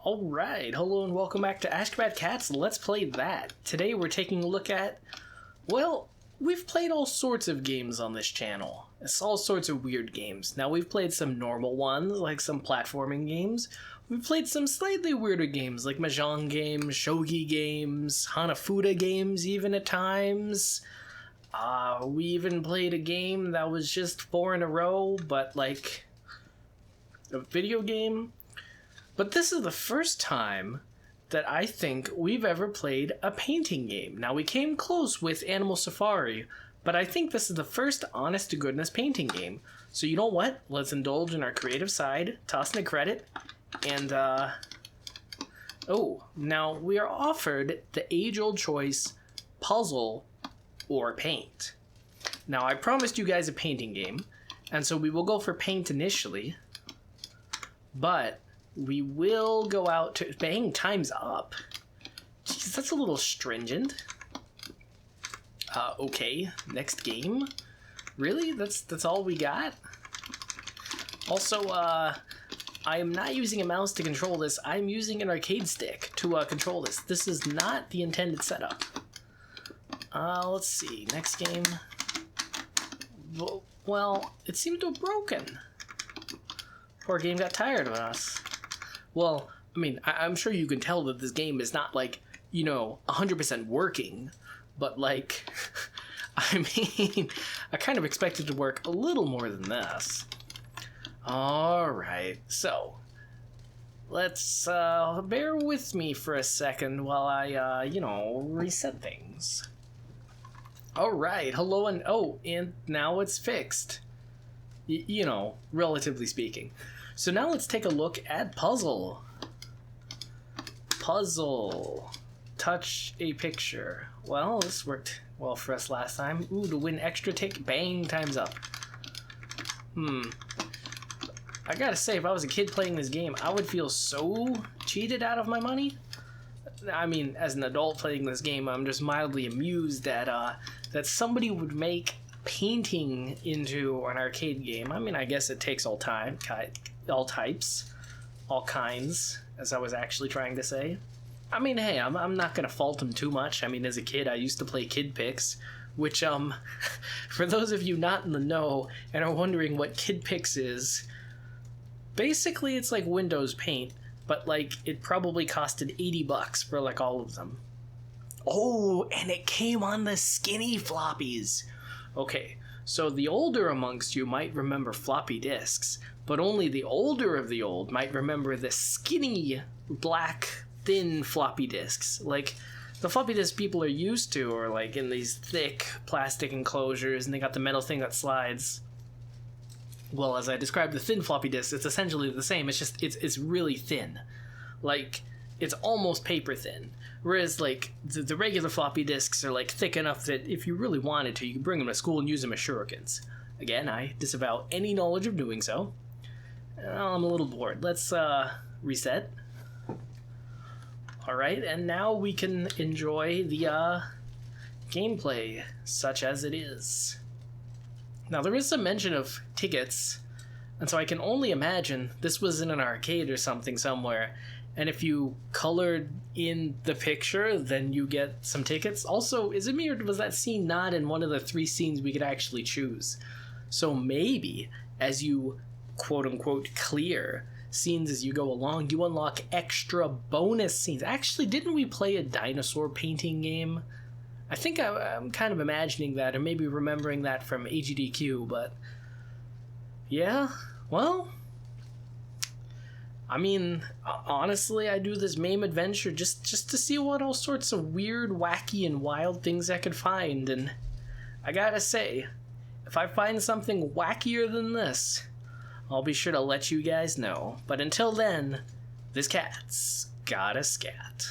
Alright, hello and welcome back to Ashgabat Cat's Let's Play That. Today we're taking a look at, well, we've played all sorts of games on this channel. It's all sorts of weird games. Now we've played some normal ones, like some platforming games. We've played some slightly weirder games, like Mahjong games, Shogi games, Hanafuda games even at times. We even played a game that was just 4 in a row, but like a video game. But this is the first time that I think we've ever played a painting game. Now, we came close with Animal Safari, but I think this is the first honest-to-goodness painting game. So you know what? Let's indulge in our creative side, toss in a credit, and, oh, now we are offered the age-old choice, puzzle or paint. Now, I promised you guys a painting game, and so we will go for paint initially, but we will go out to... Bang, time's up. Jeez, that's a little stringent. Okay, next game? Really? That's all we got? Also, I am not using a mouse to control this. I'm using an arcade stick to control this. This is not the intended setup. Let's see. Next game. Well, it seemed to have broken. Poor game got tired of us. Well, I mean, I'm sure you can tell that this game is not, like, you know, 100% working, but, like, I mean, I kind of expected to work a little more than this. Alright, so, let's, bear with me for a second while I, you know, reset things. Alright, hello and, oh, and now it's fixed. You know, relatively speaking. So now let's take a look at puzzle. Puzzle. Touch a picture. Well, this worked well for us last time. Ooh, to win extra tick. Bang, time's up. I gotta say, if I was a kid playing this game, I would feel so cheated out of my money. I mean, as an adult playing this game, I'm just mildly amused that, that somebody would make painting into an arcade game. I mean, I guess it takes all types, all kinds, as I was actually trying to say. I mean, hey, I'm not gonna fault him too much. I mean, as a kid, I used to play Kid Pix, which, for those of you not in the know and are wondering what Kid Pix is, basically it's like Windows Paint, but, like, it probably costed $80 for, like, all of them. Oh, and it came on the skinny floppies. Okay, so the older amongst you might remember floppy disks, but only the older of the old might remember the skinny, black, thin floppy disks. Like, the floppy disks people are used to are, like, in these thick plastic enclosures, and they got the metal thing that slides. Well, as I described the thin floppy disk, it's essentially the same, it's just, it's really thin. Like, it's almost paper thin. Whereas, like, the regular floppy disks are, like, thick enough that if you really wanted to, you could bring them to school and use them as shurikens. Again, I disavow any knowledge of doing so. Well, I'm a little bored. Let's, reset. Alright, and now we can enjoy the, gameplay, such as it is. Now, there is some mention of tickets, and so I can only imagine this was in an arcade or something somewhere. And if you colored in the picture, then you get some tickets. Also, is it me or was that scene not in one of the 3 scenes we could actually choose? So maybe, as you quote-unquote clear scenes as you go along, you unlock extra bonus scenes. Actually, didn't we play a dinosaur painting game? I think I'm kind of imagining that, or maybe remembering that from AGDQ, but... yeah, well... I mean, honestly, I do this MAME adventure just to see what all sorts of weird, wacky, and wild things I could find, and I gotta say, if I find something wackier than this, I'll be sure to let you guys know. But until then, this cat's got a scat.